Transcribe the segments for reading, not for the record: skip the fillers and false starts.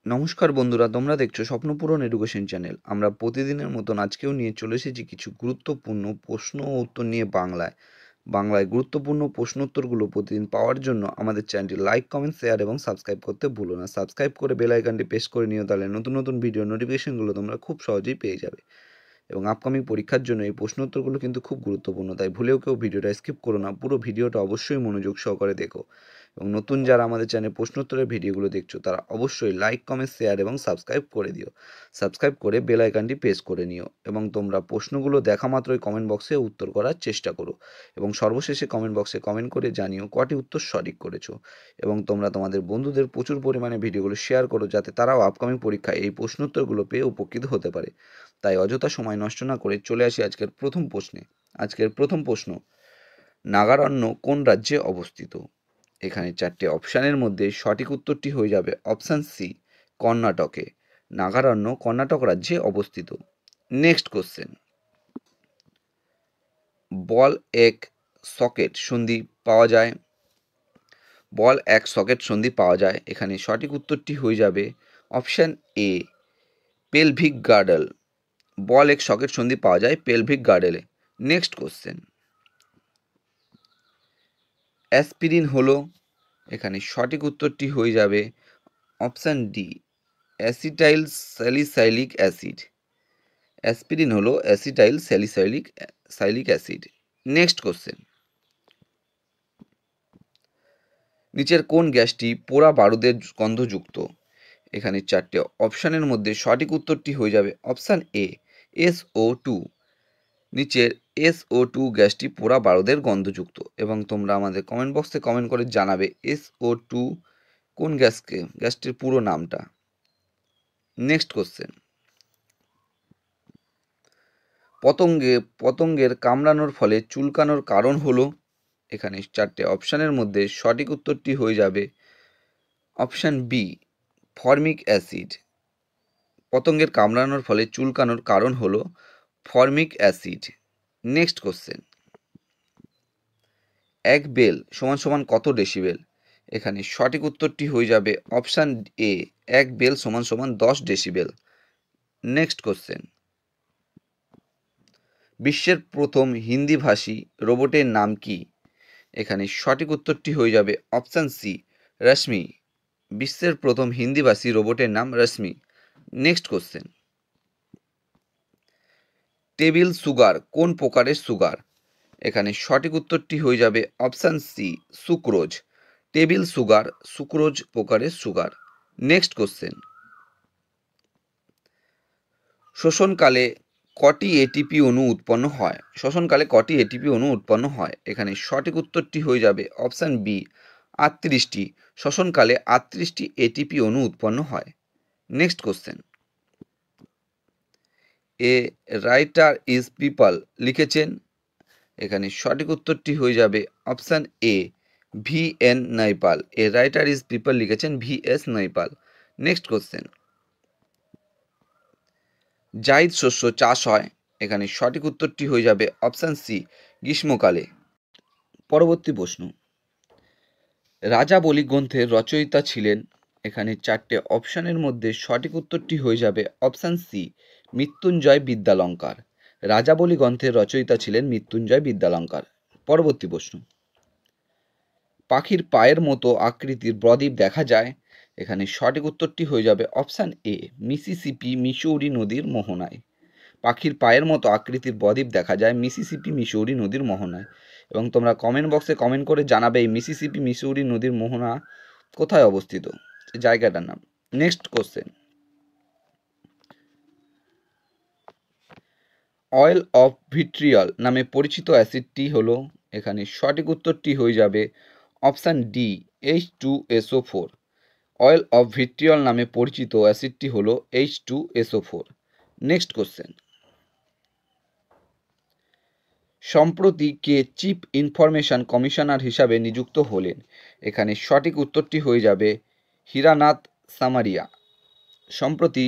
নমস্কার বন্ধুরা, তোমরা দেখছো স্বপ্নপূরণ এডুকেশন চ্যানেল। আমরা প্রতিদিনের মতন আজকেও নিয়ে চলে এসেছি কিছু গুরুত্বপূর্ণ প্রশ্ন ও উত্তর নিয়ে বাংলায় গুরুত্বপূর্ণ প্রশ্ন উত্তরগুলো প্রতিদিন পাওয়ার জন্য আমাদের চ্যানেলটি লাইক, কমেন্ট, শেয়ার এবং সাবস্ক্রাইব করতে ভুলো না। সাবস্ক্রাইব করে বেল আইকনটি প্রেস করে নিও, তাহলে নতুন নতুন ভিডিও নোটিফিকেশনগুলো তোমরা খুব সহজেই পেয়ে যাবে। এবং আপকামিং পরীক্ষার জন্য এই প্রশ্ন উত্তরগুলো কিন্তু খুব গুরুত্বপূর্ণ, তাই ভুলেও কেউ ভিডিওটা স্কিপ করো না, পুরো ভিডিওটা অবশ্যই মনোযোগ সহকারে দেখো। এবং নতুন যারা আমাদের চ্যানেলে প্রশ্নোত্তরের ভিডিওগুলো দেখছো তারা অবশ্যই লাইক, কমেন্ট, শেয়ার এবং সাবস্ক্রাইব করে দিও। সাবস্ক্রাইব করে বেল আইকনটি প্রেস করে নিও এবং তোমরা প্রশ্নগুলো দেখা মাত্রই কমেন্ট বক্সে উত্তর করার চেষ্টা করো এবং সর্বশেষে কমেন্ট বক্সে কমেন্ট করে জানিও কটি উত্তর সঠিক করেছো। এবং তোমরা তোমাদের বন্ধুদের প্রচুর পরিমাণে ভিডিওগুলো শেয়ার করো, যাতে তারাও আপকামিং পরীক্ষায় এই প্রশ্নোত্তরগুলো পেয়ে উপকৃত হতে পারে। তাই অযথা সময় নষ্ট না করে চলে আসি আজকের প্রথম প্রশ্নে। আজকের প্রথম প্রশ্ন, নাগারণ্য কোন রাজ্যে অবস্থিত? এখানে চারটে অপশানের মধ্যে সঠিক উত্তরটি হয়ে যাবে অপশান সি, কর্ণাটকে। নাগারণ্য কর্ণাটক রাজ্যে অবস্থিত। নেক্সট কোশ্চেন, বল এক সকেট সন্ধি পাওয়া যায়। বল এক সকেট সন্ধি পাওয়া যায়, এখানে সঠিক উত্তরটি হয়ে যাবে option A, pelvic girdle. Ball এক সকেট সন্ধি পাওয়া যায় পেলভিক গার্ডেলে। নেক্সট কোশ্চেন, অ্যাসপিরিন হলো, এখানে সঠিক উত্তরটি হয়ে যাবে option D, acetyl salicylic acid. Aspirin হলো acetyl salicylic acid. Next question, নিচের কোন গ্যাসটি পোড়া বারুদের গন্ধযুক্ত? এখানে চারটে অপশানের মধ্যে সঠিক উত্তরটি হয়ে যাবে অপশান এ, SO2। নিচের SO2 গ্যাসটি পোড়া বারুদের গন্ধযুক্ত। এবং তোমরা আমাদের কমেন্ট বক্সে কমেন্ট করে জানাবে SO2 কোন গ্যাসটির পুরো নামটা। নেক্সট কোশ্চেন, পতঙ্গের কামড়ানোর ফলে চুলকানোর কারণ হলো, এখানে চারটে অপশানের মধ্যে সঠিক উত্তরটি হয়ে যাবে অপশান বি, ফর্মিক অ্যাসিড। পতঙ্গের কামড়ানোর ফলে চুলকানোর কারণ হলো ফর্মিক অ্যাসিড। নেক্সট কোশ্চেন, এক বেল সমান সমান কত ডেসিবেল? এখানে সঠিক উত্তরটি হয়ে যাবে অপশান এ, এক বেল সমান সমান 10 ডেসিবেল। নেক্সট কোশ্চেন, বিশ্বের প্রথম হিন্দিভাষী রোবটের নাম কি? এখানে সঠিক উত্তরটি হয়ে যাবে অপশান সি, রশ্মি। বিশ্বের প্রথম হিন্দিভাষী রোবটের নাম Rashmi. Next question, table sugar কোন প্রকারের সুগার? এখানে সঠিক উত্তরটি হয়ে যাবে option C, sucrose. Table sugar sucrose প্রকারের সুগার। নেক্সট কোশ্চেন, শ্বসনকালে কটি এটিপি অণু উৎপন্ন হয়? শ্বসনকালে কটি এটিপি অণু উৎপন্ন হয়? এখানে সঠিক উত্তরটি হয়ে যাবে অপশান বি, 38টি। শ্বসনকালে 38টি এটিপি অণু উৎপন্ন হয়। Next question, a writer is people লিখেছেন? এখানে সঠিক উত্তরটি হয়ে যাবে option A, VN Naipaul. A writer is people লিখেছেন VS নৈপাল। নেক্সট কোশ্চেন, জায়িদ শস্য চাষ হয়? এখানে সঠিক উত্তরটি হয়ে যাবে অপশান সি, গ্রীষ্মকালে। পরবর্তী প্রশ্ন, রাজাবলি গ্রন্থের রচয়িতা ছিলেন? এখানে চারটে অপশানের মধ্যে সঠিক উত্তরটি হয়ে যাবে অপশান সি, মৃত্যুঞ্জয় বিদ্যালঙ্কার। রাজাবলি গ্রন্থের রচয়িতা ছিলেন মৃত্যুঞ্জয় বিদ্যালঙ্কার। পরবর্তী প্রশ্ন, পাখির পায়ের মতো আকৃতির বদ্বীপ দেখা যায়? এখানে সঠিক উত্তরটি হয়ে যাবে অপশান এ, মিসিসিপি মিসৌরি নদীর মোহনায়। পাখির পায়ের মতো আকৃতির বদ্বীপ দেখা যায় মিসিসিপি মিসৌরি নদীর মোহনায়। এবং তোমরা কমেন্ট বক্সে কমেন্ট করে জানাবে এই মিসিসিপি মিসৌরি নদীর মোহনা কোথায় অবস্থিত, জায়গাটার নাম। Next question, oil of vitriol নামে পরিচিত অ্যাসিডটি হলো? এখানে সঠিক উত্তরটি হয়ে যাবে option D, H2SO4। Oil of vitriol নামে পরিচিত অ্যাসিডটি হলো H2SO4। নেক্সট কোশ্চেন, সম্প্রতি কে চিফ ইনফরমেশন কমিশনার হিসাবে নিযুক্ত হলেন? এখানে সঠিক উত্তরটি হয়ে যাবে হীরানাথ সামারিয়া। সম্প্রতি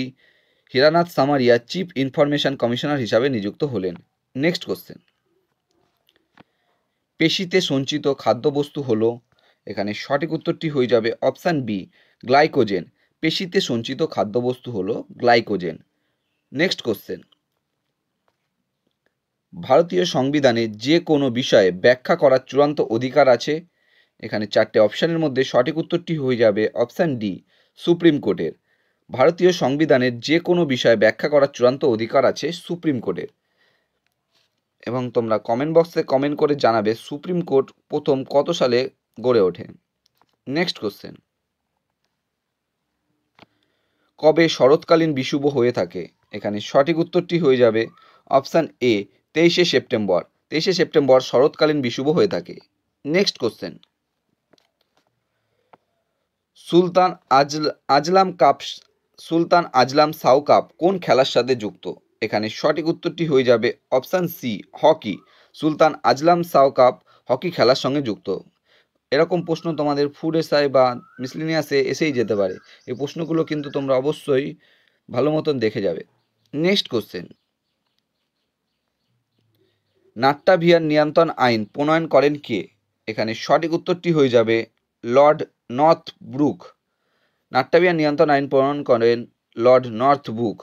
হীরানাথ সামারিয়া চিফ ইনফরমেশন কমিশনার হিসাবে নিযুক্ত হলেন। নেক্সট কোশ্চেন, পেশিতে সঞ্চিত খাদ্যবস্তু হলো? এখানে সঠিক উত্তরটি হয়ে যাবে অপশান বি, গ্লাইকোজেন। পেশিতে সঞ্চিত খাদ্যবস্তু হলো গ্লাইকোজেন। নেক্সট কোশ্চেন, ভারতীয় সংবিধানে যে কোনো বিষয়ে ব্যাখ্যা করার চূড়ান্ত অধিকার আছে? এখানে 4টে অপশানের মধ্যে সঠিক উত্তরটি হয়ে যাবে অপশান ডি, সুপ্রিম কোর্টের। ভারতীয় সংবিধানের যে কোনো বিষয়ে ব্যাখ্যা করার চূড়ান্ত অধিকার আছে সুপ্রিম কোর্টের। এবং তোমরা কমেন্ট বক্সে কমেন্ট করে জানাবে সুপ্রিম কোর্ট প্রথম কত সালে গড়ে ওঠে। নেক্সট কোশ্চেন, কবে শরৎকালীন বিষুব হয়ে থাকে? এখানে সঠিক উত্তরটি হয়ে যাবে অপশান এ, 23শে সেপ্টেম্বর। 23শে সেপ্টেম্বর শরৎকালীন বিষুব হয়ে থাকে। নেক্সট কোশ্চেন, সুলতান আজলাম শাহ কাপ কোন খেলার সাথে যুক্ত? এখানে সঠিক উত্তরটি হয়ে যাবে অপশান সি, হকি। সুলতান আজলাম শাহ কাপ হকি খেলার সঙ্গে যুক্ত। এরকম প্রশ্ন তোমাদের ফুড এসআই বা মিসলিনিয়াসে এসেই যেতে পারে। এই প্রশ্নগুলো কিন্তু তোমরা অবশ্যই ভালো মতন দেখে যাবে। নেক্সট কোশ্চেন, নাট্যাভিয়ার নিয়ন্ত্রণ আইন প্রণয়ন করেন কে? এখানে সঠিক উত্তরটি হয়ে যাবে লর্ড নর্থব্রুক। নাট্যাভিয়ার নিয়ন্ত্রণ আইন প্রণয়ন করেন লর্ড নর্থব্রুক।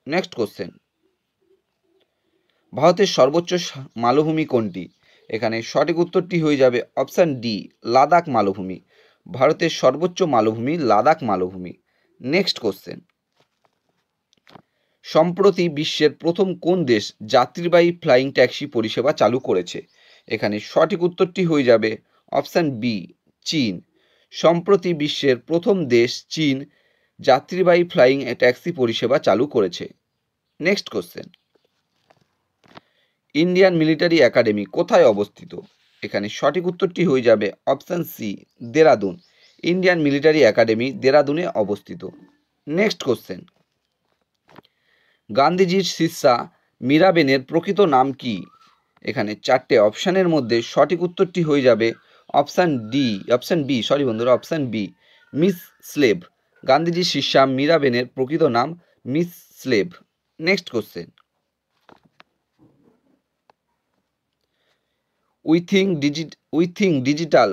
নেক্সট কোশ্চেন, ভারতের সর্বোচ্চ মালভূমি কোনটি? এখানে সঠিক উত্তরটি হয়ে যাবে অপশান ডি, লাদাখ মালভূমি। ভারতের সর্বোচ্চ মালভূমি লাদাখ মালভূমি। নেক্সট কোশ্চেন, সম্প্রতি বিশ্বের প্রথম কোন দেশ যাত্রীবাহী ফ্লাইং ট্যাক্সি পরিষেবা চালু করেছে? এখানে সঠিক উত্তরটি হয়ে যাবে অপশান বি, চীন। সম্প্রতি বিশ্বের প্রথম দেশ চীন যাত্রীবাহী ফ্লাইং ট্যাক্সি পরিষেবা চালু করেছে। Next question, Indian military academy কোথায় অবস্থিত? এখানে সঠিক উত্তরটি হয়ে যাবে option C, Dehradun. Indian military academy দেরাদুনে অবস্থিত। নেক্সট কোশ্চেন, গান্ধীজির শিষ্যা মীরাবেনের প্রকৃত নাম কি? এখানে 4টে অপশানের মধ্যে সঠিক উত্তরটি হয়ে যাবে অপশান বি, মিস স্লেভ। গান্ধীজির শিষ্যা মীরাবেনের প্রকৃত নাম miss slave. Next question, উইথিং digital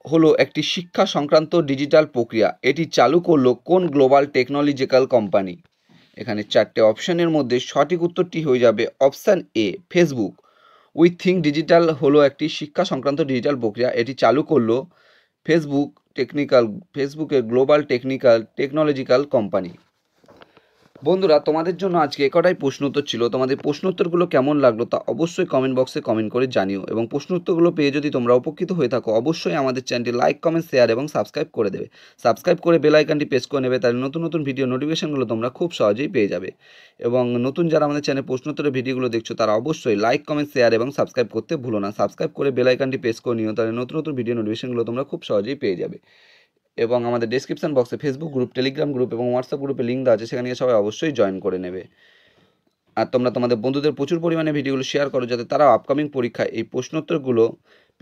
হলো একটি শিক্ষা সংক্রান্ত ডিজিটাল প্রক্রিয়া। এটি চালু করলো কোন গ্লোবাল টেকনোলজিক্যাল কোম্পানি? এখানে 4টে অপশানের মধ্যে সঠিক উত্তরটি হয়ে যাবে অপশান এ, ফেসবুক। উইথিং ডিজিটাল হলো একটি শিক্ষা সংক্রান্ত ডিজিটাল প্রক্রিয়া। এটি চালু করলো ফেসবুকের গ্লোবাল টেকনোলজিক্যাল কোম্পানি। বন্ধুরা, তোমাদের জন্য আজকে কটাই প্রশ্নোত্তর ছিল। তোমাদের প্রশ্নোত্তরগুলো কেমন লাগলো তা অবশ্যই কমেন্ট বক্সে কমেন্ট করে জানিও, এবং প্রশ্নোত্তরগুলো পেয়ে যদি তোমরা উপকৃত হয়ে থাকো অবশ্যই আমাদের চ্যানেলটি লাইক, কমেন্ট, শেয়ার এবং সাবস্ক্রাইব করে দেবে। সাবস্ক্রাইব করে বেল আইকনটি প্রেস করে নেবে, তাহলে নতুন নতুন ভিডিও নোটিফিকেশনগুলো তোমরা খুব সহজেই পেয়ে যাবে। এবং নতুন যারা আমাদের চ্যানেলে প্রশ্নোত্তরের ভিডিওগুলো দেখছো তারা অবশ্যই লাইক, কমেন্ট, শেয়ার এবং সাবস্ক্রাইব করতে ভুলো না। সাবস্ক্রাইব করে বেল আইকনটি প্রেস করে নিও, তাহলে নতুন নতুন ভিডিও নোটিফিকেশনগুলো তোমরা খুব সহজেই পেয়ে যাবে। এবং আমাদের ডেসক্রিপশন বক্সে ফেসবুক গ্রুপ, টেলিগ্রাম গ্রুপ এবং হোয়াটসঅ্যাপ গ্রুপে লিঙ্ক দেওয়া আছে, সেখানে সবাই অবশ্যই জয়েন করে নেবে। আর তোমরা তোমাদের বন্ধুদের প্রচুর পরিমাণে ভিডিওগুলো শেয়ার করো, যাতে তারা আপকামিং পরীক্ষায় এই প্রশ্নোত্তরগুলো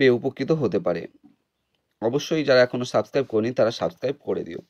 পেয়ে উপকৃত হতে পারে। অবশ্যই যারা এখনও সাবস্ক্রাইব করেনি তারা সাবস্ক্রাইব করে দিও।